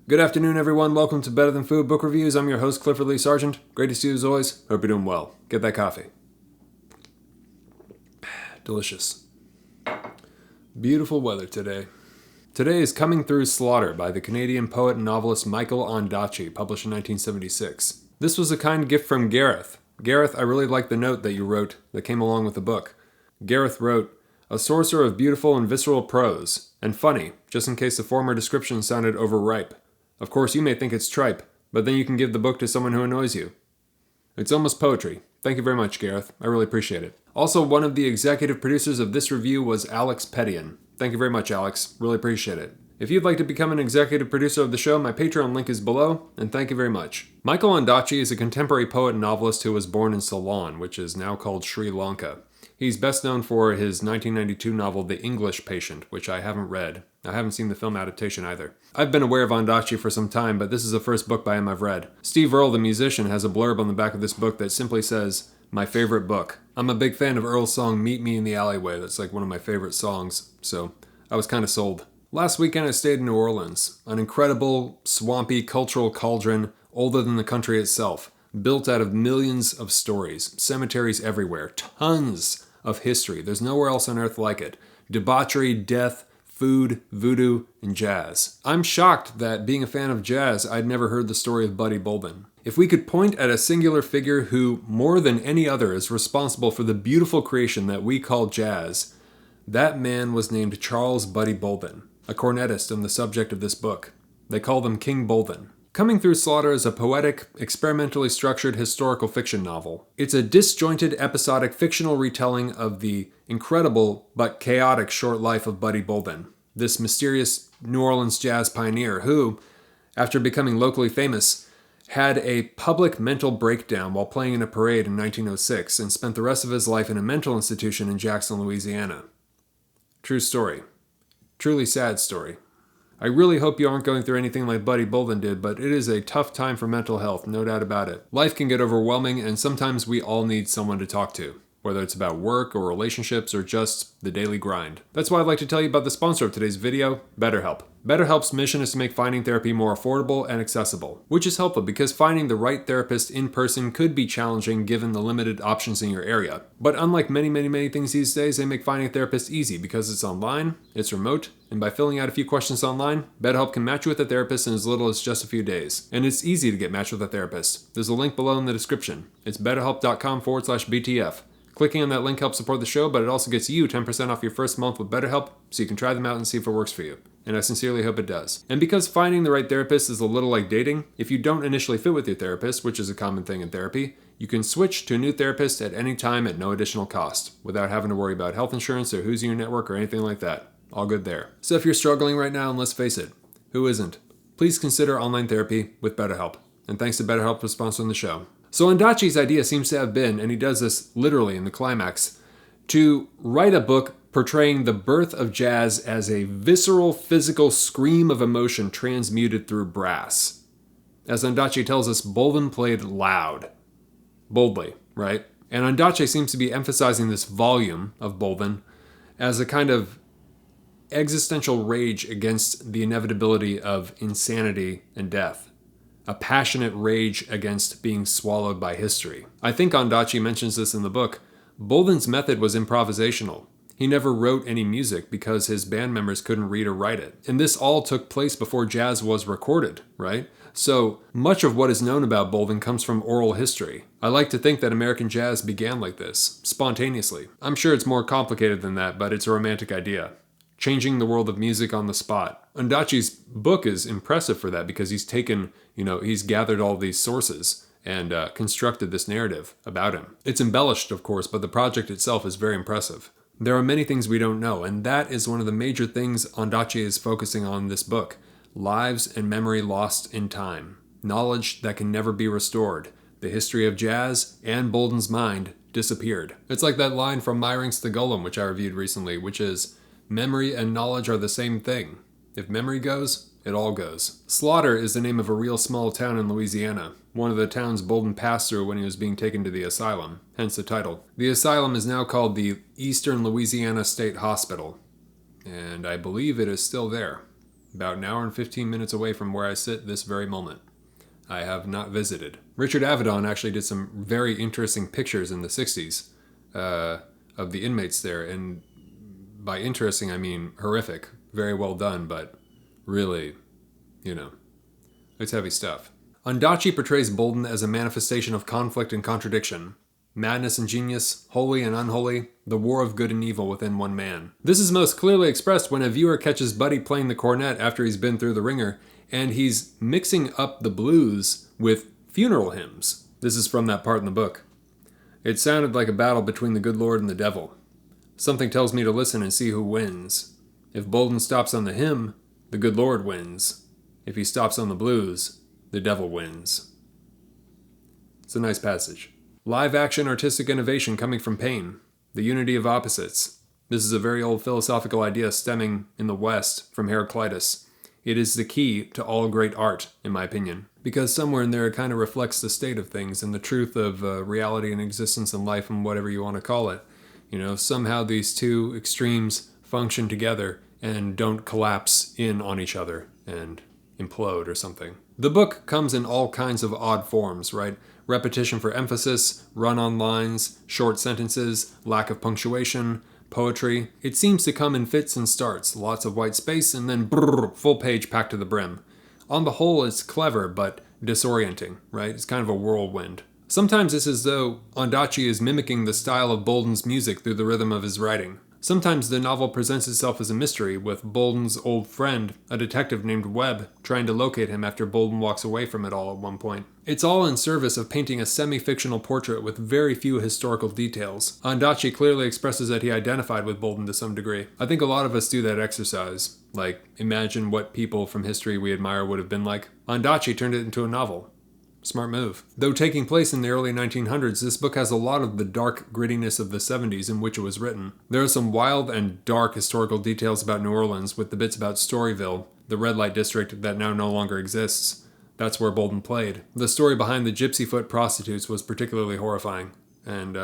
Good afternoon, everyone. Welcome to Better Than Food Book Reviews. I'm your host, Clifford Lee Sargent. Great to see you as always. Hope you're doing well. Get that coffee. Delicious. Beautiful weather today. Today is Coming Through Slaughter by the Canadian poet and novelist Michael Ondaatje, published in 1976. This was a kind gift from Gareth. Gareth, I really like the note that you wrote that came along with the book. Gareth wrote, "A sorcerer of beautiful and visceral prose, and funny, just in case the former description sounded overripe. Of course, you may think it's tripe, but then you can give the book to someone who annoys you. It's almost poetry. Thank you very much, Gareth. I really appreciate it." Also, one of the executive producers of this review was Alex Petian. Thank you very much, Alex. Really appreciate it. If you'd like to become an executive producer of the show, my Patreon link is below, and thank you very much. Michael Ondaatje is a contemporary poet and novelist who was born in Ceylon, which is now called Sri Lanka. He's best known for his 1992 novel, The English Patient, which I haven't read. I haven't seen the film adaptation either. I've been aware of Ondaatje for some time, but this is the first book by him I've read. Steve Earle, the musician, has a blurb on the back of this book that simply says, "My favorite book." I'm a big fan of Earle's song, "Meet Me in the Alleyway." That's like one of my favorite songs, so I was kind of sold. Last weekend I stayed in New Orleans, an incredible, swampy cultural cauldron older than the country itself, built out of millions of stories, cemeteries everywhere, tons of history. There's nowhere else on earth like it. Debauchery, death, food, voodoo, and jazz. I'm shocked that, being a fan of jazz, I'd never heard the story of Buddy Bolden. If we could point at a singular figure who, more than any other, is responsible for the beautiful creation that we call jazz, that man was named Charles Buddy Bolden, a cornetist and the subject of this book. They called him King Bolden. Coming Through Slaughter is a poetic, experimentally structured historical fiction novel. It's a disjointed, episodic, fictional retelling of the incredible but chaotic short life of Buddy Bolden, this mysterious New Orleans jazz pioneer who, after becoming locally famous, had a public mental breakdown while playing in a parade in 1906 and spent the rest of his life in a mental institution in Jackson, Louisiana. True story. Truly sad story. I really hope you aren't going through anything like Buddy Bolden did, but it is a tough time for mental health, no doubt about it. Life can get overwhelming, and sometimes we all need someone to talk to, whether it's about work or relationships or just the daily grind. That's why I'd like to tell you about the sponsor of today's video, BetterHelp. BetterHelp's mission is to make finding therapy more affordable and accessible, which is helpful because finding the right therapist in person could be challenging given the limited options in your area. But unlike many things these days, they make finding a therapist easy because it's online, it's remote, and by filling out a few questions online, BetterHelp can match you with a therapist in as little as just a few days. And it's easy to get matched with a therapist. There's a link below in the description. It's betterhelp.com/BTF. Clicking on that link helps support the show, but it also gets you 10% off your first month with BetterHelp, so you can try them out and see if it works for you. And I sincerely hope it does. And because finding the right therapist is a little like dating, if you don't initially fit with your therapist, which is a common thing in therapy, you can switch to a new therapist at any time at no additional cost, without having to worry about health insurance or who's in your network or anything like that. All good there. So if you're struggling right now, and let's face it, who isn't? Please consider online therapy with BetterHelp. And thanks to BetterHelp for sponsoring the show. So Ondaatje's idea seems to have been, and he does this literally in the climax, to write a book portraying the birth of jazz as a visceral, physical scream of emotion transmuted through brass. As Ondaatje tells us, Bolden played loud. Boldly, right? And Ondaatje seems to be emphasizing this volume of Bolden as a kind of existential rage against the inevitability of insanity and death. A passionate rage against being swallowed by history. I think Ondaatje mentions this in the book. Bolden's method was improvisational. He never wrote any music because his band members couldn't read or write it. And this all took place before jazz was recorded, right? So much of what is known about Bolden comes from oral history. I like to think that American jazz began like this, spontaneously. I'm sure it's more complicated than that, but it's a romantic idea. Changing the world of music on the spot. Ondaatje's book is impressive for that because he's taken, he's gathered all these sources and constructed this narrative about him. It's embellished, of course, but the project itself is very impressive. There are many things we don't know, and that is one of the major things Ondaatje is focusing on in this book. Lives and memory lost in time. Knowledge that can never be restored. The history of jazz and Bolden's mind disappeared. It's like that line from Myring's The Golem, which I reviewed recently, which is, "Memory and knowledge are the same thing. If memory goes, it all goes." Slaughter is the name of a real small town in Louisiana, one of the towns Bolden passed through when he was being taken to the asylum, hence the title. The asylum is now called the Eastern Louisiana State Hospital, and I believe it is still there. about an hour and 15 minutes away from where I sit this very moment. I have not visited. Richard Avedon actually did some very interesting pictures in the 60s of the inmates there, and by interesting I mean horrific. Very well done, but really, it's heavy stuff. Ondaatje portrays Bolden as a manifestation of conflict and contradiction. Madness and genius, holy and unholy, the war of good and evil within one man. This is most clearly expressed when a viewer catches Buddy playing the cornet after he's been through the ringer, and he's mixing up the blues with funeral hymns. This is from that part in the book. It sounded like a battle between the good Lord and the devil. Something tells me to listen and see who wins. If Bolden stops on the hymn, the good Lord wins. If he stops on the blues, the devil wins. It's a nice passage. Live-action artistic innovation coming from pain. The unity of opposites. This is a very old philosophical idea stemming in the West from Heraclitus. It is the key to all great art, in my opinion, because somewhere in there it kind of reflects the state of things and the truth of reality and existence and life and whatever you want to call it. Somehow these two extremes function together and don't collapse in on each other and implode or something. The book comes in all kinds of odd forms, right? Repetition for emphasis, run-on lines, short sentences, lack of punctuation, poetry. It seems to come in fits and starts, lots of white space, and then full page packed to the brim. On the whole, it's clever, but disorienting, right? It's kind of a whirlwind. Sometimes it's as though Ondaatje is mimicking the style of Bolden's music through the rhythm of his writing. Sometimes the novel presents itself as a mystery, with Bolden's old friend, a detective named Webb, trying to locate him after Bolden walks away from it all at one point. It's all in service of painting a semi-fictional portrait with very few historical details. Ondaatje clearly expresses that he identified with Bolden to some degree. I think a lot of us do that exercise. Like, imagine what people from history we admire would have been like. Ondaatje turned it into a novel. Smart move. Though taking place in the early 1900s, this book has a lot of the dark grittiness of the 70s in which it was written. There are some wild and dark historical details about New Orleans, with the bits about Storyville, the red light district that now no longer exists. That's where Bolden played. The story behind the Gypsy Foot prostitutes was particularly horrifying, and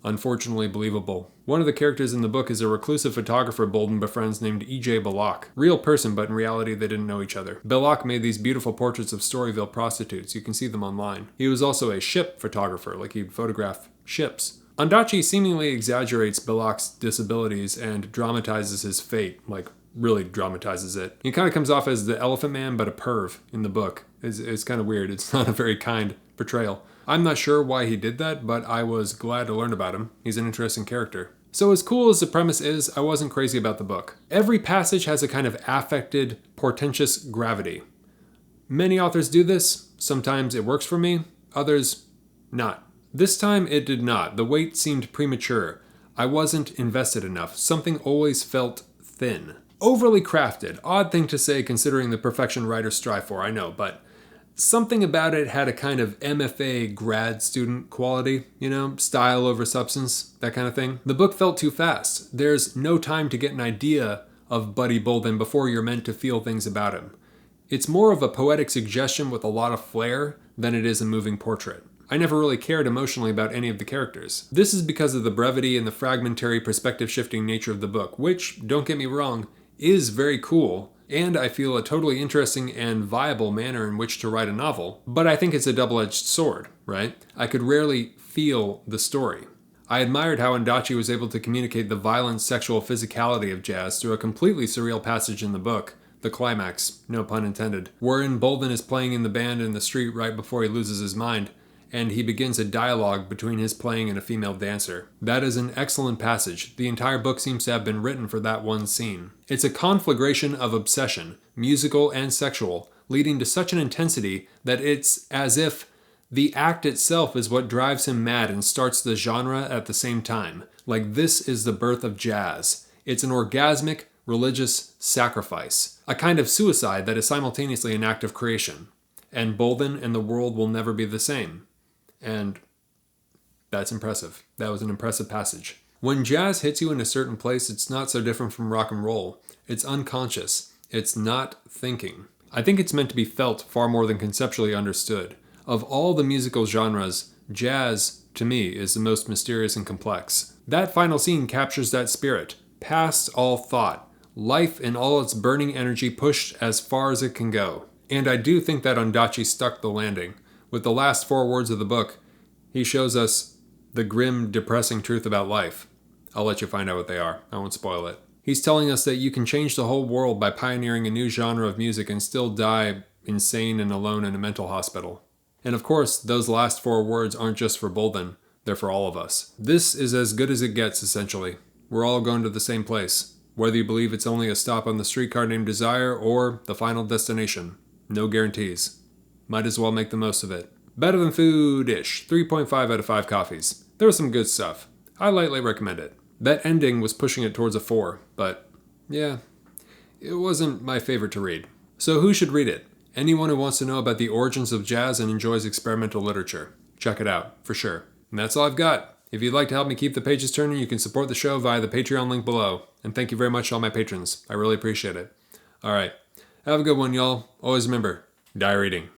unfortunately believable. One of the characters in the book is a reclusive photographer Bolden befriends named E.J. Belloc. Real person, but in reality they didn't know each other. Belloc made these beautiful portraits of Storyville prostitutes. You can see them online. He was also a ship photographer, like he'd photograph ships. Ondaatje seemingly exaggerates Belloc's disabilities and dramatizes his fate, like really dramatizes it. He kind of comes off as the Elephant Man, but a perv in the book. It's kind of weird. It's not a very kind portrayal. I'm not sure why he did that, but I was glad to learn about him. He's an interesting character. So as cool as the premise is, I wasn't crazy about the book. Every passage has a kind of affected, portentous gravity. Many authors do this. Sometimes it works for me, others not. This time it did not. The weight seemed premature. I wasn't invested enough. Something always felt thin. Overly crafted. Odd thing to say considering the perfection writers strive for, I know, but something about it had a kind of MFA grad student quality, style over substance, that kind of thing. The book felt too fast. There's no time to get an idea of Buddy Bolden before you're meant to feel things about him. It's more of a poetic suggestion with a lot of flair than it is a moving portrait. I never really cared emotionally about any of the characters. This is because of the brevity and the fragmentary perspective-shifting nature of the book, which, don't get me wrong, is very cool, and I feel a totally interesting and viable manner in which to write a novel, but I think it's a double-edged sword, right? I could rarely feel the story. I admired how Ondaatje was able to communicate the violent sexual physicality of jazz through a completely surreal passage in the book, the climax, no pun intended, wherein Bolden is playing in the band in the street right before he loses his mind, and he begins a dialogue between his playing and a female dancer. That is an excellent passage. The entire book seems to have been written for that one scene. It's a conflagration of obsession, musical and sexual, leading to such an intensity that it's as if the act itself is what drives him mad and starts the genre at the same time. Like, this is the birth of jazz. It's an orgasmic, religious sacrifice, a kind of suicide that is simultaneously an act of creation. And Bolden and the world will never be the same. And that's impressive. That was an impressive passage. When jazz hits you in a certain place, it's not so different from rock and roll. It's unconscious. It's not thinking. I think it's meant to be felt far more than conceptually understood. Of all the musical genres, jazz, to me, is the most mysterious and complex. That final scene captures that spirit, past all thought, Life in all its burning energy pushed as far as it can go. And I do think that Ondaatje stuck the landing. With the last 4 words of the book, he shows us the grim, depressing truth about life. I'll let you find out what they are. I won't spoil it. He's telling us that you can change the whole world by pioneering a new genre of music and still die insane and alone in a mental hospital. And of course, those last 4 words aren't just for Bolden, they're for all of us. This is as good as it gets, essentially. We're all going to the same place. Whether you believe it's only a stop on the streetcar named Desire or the final destination. No guarantees. Might as well make the most of it. Better than food-ish. 3.5 out of 5 coffees. There was some good stuff. I lightly recommend it. That ending was pushing it towards a 4, but yeah, it wasn't my favorite to read. So who should read it? Anyone who wants to know about the origins of jazz and enjoys experimental literature. Check it out, for sure. And that's all I've got. If you'd like to help me keep the pages turning, you can support the show via the Patreon link below. And thank you very much to all my patrons. I really appreciate it. Alright, have a good one, y'all. Always remember, die reading.